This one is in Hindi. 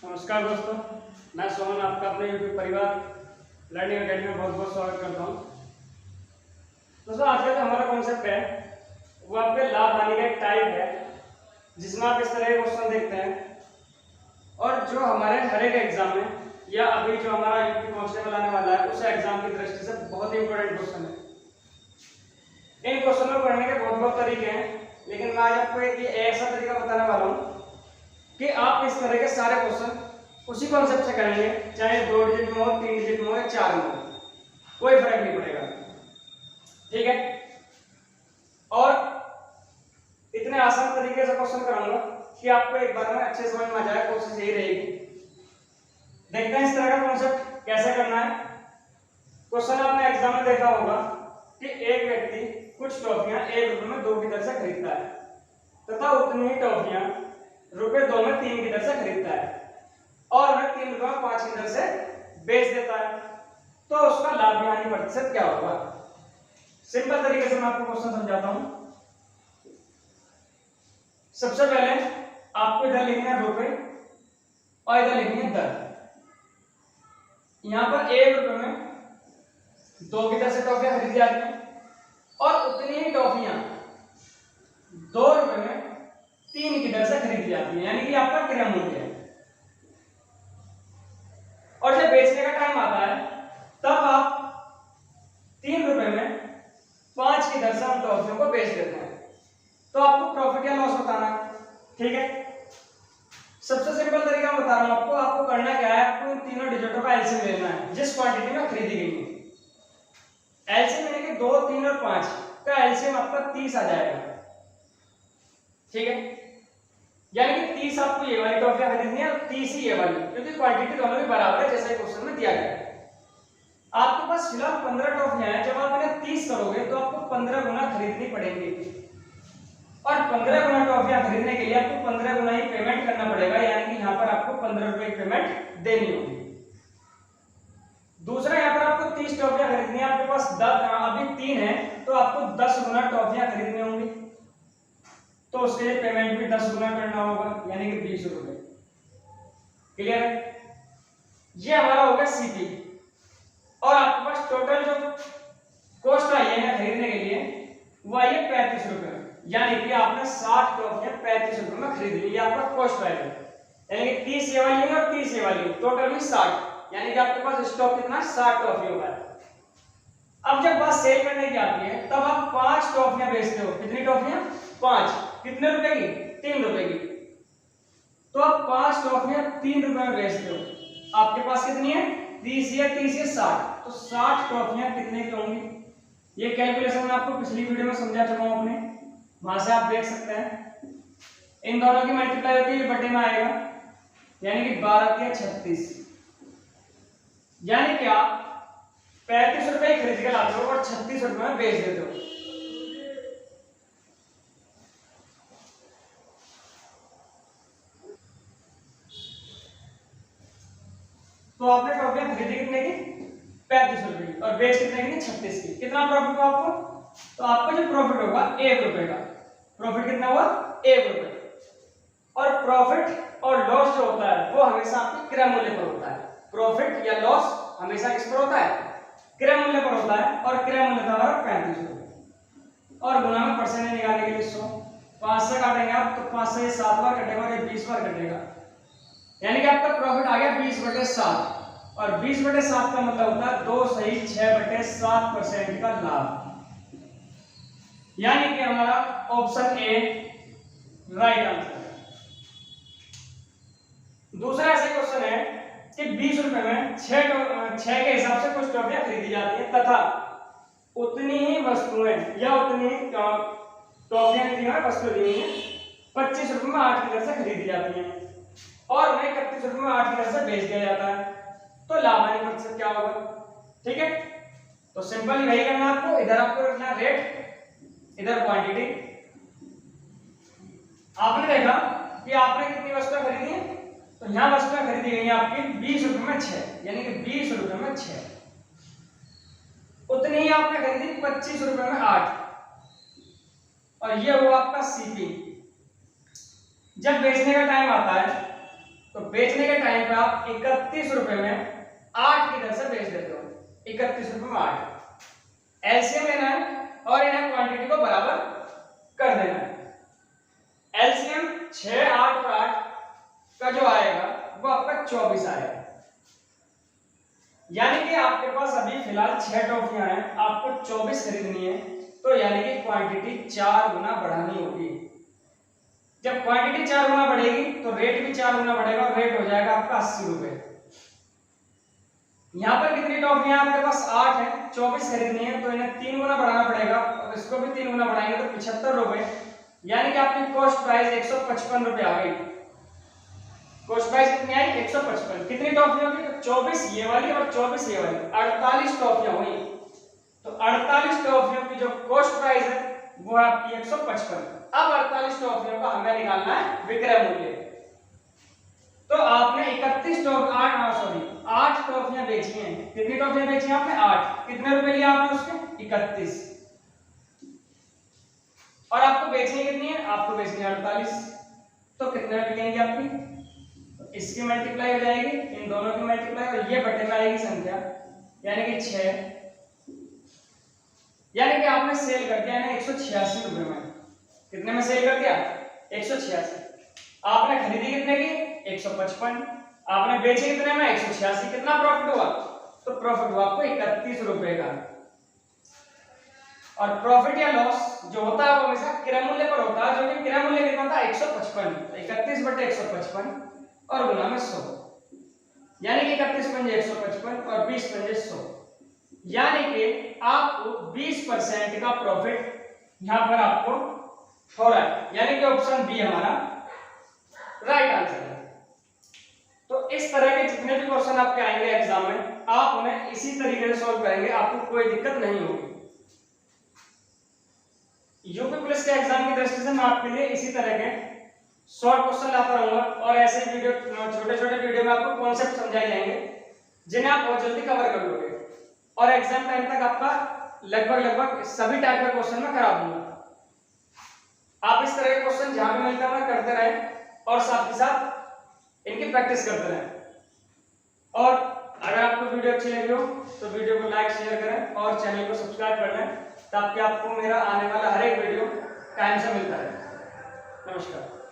नमस्कार दोस्तों, मैं सोहन आपका अपने YouTube परिवार लर्निंग अकेडमी में बहुत बहुत स्वागत करता हूँ। दोस्तों, आज का जो हमारा कॉन्सेप्ट है वो आपके लाभ हानि का एक टाइप है जिसमें आप इस तरह के क्वेश्चन देखते हैं और जो हमारे हर एक एग्जाम में या अभी जो हमारा यूपी कांस्टेबल आने वाला है उस एग्जाम की दृष्टि से बहुत ही इंपॉर्टेंट क्वेश्चन है। इन क्वेश्चन को पढ़ने के बहुत बहुत तरीके हैं, लेकिन मैं आज आपको एक ऐसा तरीका बताने वाला हूँ कि आप इस तरह के सारे क्वेश्चन उसी कॉन्सेप्ट से करेंगे, चाहे 2 डिजिट में हो, 3 डिजिट में हो या 4 में हो, कोई फर्क नहीं पड़ेगा। ठीक है, और इतने आसान तरीके से क्वेश्चन कराऊंगा कि आपको एक बार में अच्छे समझ में आ जाए। कोशिश यही रहेगी। देखते हैं इस तरह का कॉन्सेप्ट कैसे करना है। क्वेश्चन आपने एग्जाम में देखा होगा कि एक व्यक्ति कुछ टॉफियां 1 रुपए में 2 की दर से खरीदता है तथा उतनी ही टॉफियां रुपए 2 में 3 की दर से खरीदता है और वह 3 रुपए में 5 की दर से बेच देता है, तो उसका लाभ हानि प्रतिशत क्या होगा। सिंपल तरीके से मैं आपको क्वेश्चन समझाता हूं। सबसे पहले आपको इधर लिखना है रुपए और इधर लिखनी है दर। यहां पर 1 रुपए में 2 की दर से टॉफियां खरीदी जाती हैं और उतनी ही टॉफियां 2 रुपए में 3 की दर से खरीदी जाती है, यानी कि आपका क्रय मूल्य है। और जब बेचने का टाइम आता है तब आप 3 रुपए में 5 की दर से उन टॉफियों को बेच देते हैं, तो आपको प्रॉफिट या लॉस बताना है। ठीक है, सबसे सिंपल तरीका बता रहा हूं आपको। आपको करना क्या है, आपको इन तीनों डिजिटों का एलसीएम लेना है जिस क्वांटिटी में खरीदी गई है। एलसीएम यानी कि 2, 3 और 5 का एलसीएम आपका 30 आ जाएगा। ठीक है, यानी कि 30 आपको ये वाली टॉफियां खरीदनी है और 30 ही ये वाली, क्योंकि क्वांटिटी दोनों भी बराबर है जैसा क्वेश्चन में दिया गया है। आपके पास फिलहाल 15 टॉफियां हैं। जब आप इन्हें 30 करोगे तो आपको 15 गुना खरीदनी पड़ेंगी और 15 गुना टॉफियां खरीदने के लिए आपको 15 गुना ही पेमेंट करना पड़ेगा, यानी कि यहाँ पर आपको 15 रुपए की पेमेंट देनी होगी। दूसरा, यहाँ पर आपको 30 टॉफियां खरीदनी है, आपके पास अभी 3 है तो आपको 10 गुना टॉफियां खरीदनी होंगी, तो उसके लिए पेमेंट भी 10 गुना करना होगा, यानी कि 20 रुपए। क्लियर है? ये हमारा होगा सीपी। और आपके पास टोटल जो कॉस्ट आई है खरीदने के लिए वो आई है 35 रुपए, यानी कि आपने 60 टॉफियां 35 रुपए में खरीद ली। आपका कॉस्ट आएगा, यानी कि 30 ये वाली और 30 ये वाली, टोटल में 60, यानी कि आपके पास स्टॉक कितना 60 टॉफियों का है। अब जब बात सेल करने की आती है तब आप 5 टॉफियां बेचते हो। कितनी टॉफियां? 5। कितने रुपए की? 3 रुपए की। तो आप 5 टॉफियां 3 रुपए में बेचते हो। आपके पास कितनी है? 30 या 30 या 60, तो 60 टॉफियां कितने की होंगी? ये कैलकुलेशन मैं आपको पिछली वीडियो में समझा चुका हूं अपने, वहां से आप देख सकते हैं। इन दोनों की मल्टीप्लाई होती है, बटे में आएगा, यानी कि 12 या 36, यानी कि आप 35 रुपए खरीद के लाते हो और 36 रुपए में बेच देते हो। तो आपने टॉफियां खरीदी कितने की? 35 रुपए की और बेच कितने की? 36 की। कितना प्रॉफिट हुआ आपको? तो आपका जो प्रॉफिट होगा 1 रुपए का। प्रॉफिट कितना हुआ? 1 रुपए। और प्रॉफिट और लॉस जो होता है वो हमेशा आपके क्रय मूल्य पर होता है। प्रॉफिट या लॉस हमेशा किस पर होता है? क्रय मूल्य पर होता है, और क्रय मूल्य था हमारा 35 रुपए और गुना में परसेंटेज निकालने के लिए 100। 5 से काटेंगे आप तो 5 से 7 बार कटेगा और ये 20 बार कटेगा, यानी कि आपका प्रॉफिट आ गया 20/7। और 20/7 का मतलब होता है 2 सही 6/7% का लाभ, यानी कि हमारा ऑप्शन ए राइट आंसर है। दूसरा ऐसा क्वेश्चन है कि 20 रुपए में 6 के हिसाब से कुछ टॉफियां खरीदी जाती है तथा उतनी ही वस्तुएं या उतनी ही टॉफियां दी है, वस्तु दी है 25 रुपए में 8 की दर से खरीदी जाती है और उन्हें 31 रुपए में 8 की दर से बेच दिया जाता है, तो लाभ हानि प्रतिशत क्या होगा। ठीक है, तो सिंपल वही करना है आपको। इधर आपको रखना रेट, इधर क्वांटिटी। आपने देखा कि आपने कितनी वस्तुएं खरीदी है, तो यहां वस्तुएं खरीदी गई हैं आपकी 20 रुपए में 6, यानी कि 20 रुपए में 6। उतनी ही आपने खरीदी 25 रुपए में 8, और ये हुआ आपका सीपी। जब बेचने का टाइम आता है तो बेचने के टाइम पे आप 31 रुपए में 8 की दर से बेच देते हो, 31 रुपए में 8। एलसीएम लेना है और इन्हें क्वांटिटी को बराबर कर देना है। एलसीएम 6, 8 और 8 का जो आएगा वो आपका 24 आएगा। यानी कि आपके पास अभी फिलहाल 6 टॉफियां हैं, आपको 24 खरीदनी है, तो यानी कि क्वांटिटी 4 गुना बढ़ानी होगी। जब क्वांटिटी 4 गुना बढ़ेगी तो रेट भी 4 गुना बढ़ेगा और रेट हो जाएगा आपका 80 रुपए। यहाँ पर कितनी टॉफियां आपके पास 8 है, 24 खरीदनी है, तो इन्हें 3 गुना बढ़ाना पड़ेगा और इसको भी 3 गुना बढ़ाएंगे तो 75 रुपए, यानी कि आपकी कॉस्ट प्राइस 155 रुपए आ गई। कॉस्ट प्राइस कितनी आई? 155। कितनी टॉफियां होगी? तो 24 ये वाली और 24 ये वाली, 48 टॉफियां हुई। तो 48 टॉफियों की जो कॉस्ट प्राइस है वो है आपकी 155। अब 48 टॉफियों का हमें निकालना है विक्रय मूल्य। तो आपने 8 टॉफियां बेची हैं। कितनी टॉफियां बेची हैं आपने? 8। कितने रुपए लिए आपने उसके? 31। और आपको बेचनी कितनी है? आपको बेचनी है 48। तो कितने में बिकेंगी आपकी? तो इसकी मल्टीप्लाई हो जाएगी, इन दोनों की मल्टीप्लाई, और ये बटे में आएगी संख्या, यानी कि 6। यानी कि आपने सेल कर दिया है 186 रुपए में। कितने में सेल कर दिया? 186। आपने खरीदी कितने की? 155। आपने बेचे कितने में? 186। कितना प्रॉफिट हुआ? तो प्रॉफिट हुआ आपको 31 रुपए का। और प्रॉफिट या लॉस जो होता है वो हमेशा क्रय मूल्य पर होता है, जो कि क्रय मूल्य कितना था? 155। 31 बटे 155 और गुना में 100, यानी कि 31 पंजे 155 और 20 पंजे 100, यानी कि आपको 20% का प्रॉफिट यहां पर आपको हो रहा है, यानी कि ऑप्शन बी हमारा राइट आंसर है। तो इस तरह के जितने भी क्वेश्चन आपके आएंगे एग्जाम में, आप उन्हें इसी तरीके से सॉल्व करेंगे, आपको कोई दिक्कत नहीं होगी। यूपी पुलिस के एग्जाम की दृष्टि से मैं आपके लिए इसी तरह के शॉर्ट क्वेश्चन लाता रहूंगा और ऐसे वीडियो, छोटे छोटे वीडियो में आपको कॉन्सेप्ट समझाए जाएंगे जिन्हें आप बहुत जल्दी कवर कर लोगे और एग्जाम टाइम तक आपका लगभग सभी टाइप के क्वेश्चन मैं करा दूंगा। आप इस तरह के क्वेश्चन जहां भी मिलता है करते रहें और साथ ही साथ इनकी प्रैक्टिस करते रहें। और अगर आपको वीडियो अच्छी लगी हो तो वीडियो को लाइक शेयर करें और चैनल को सब्सक्राइब कर लें ताकि आपको मेरा आने वाला हर एक वीडियो टाइम से मिलता रहे। नमस्कार।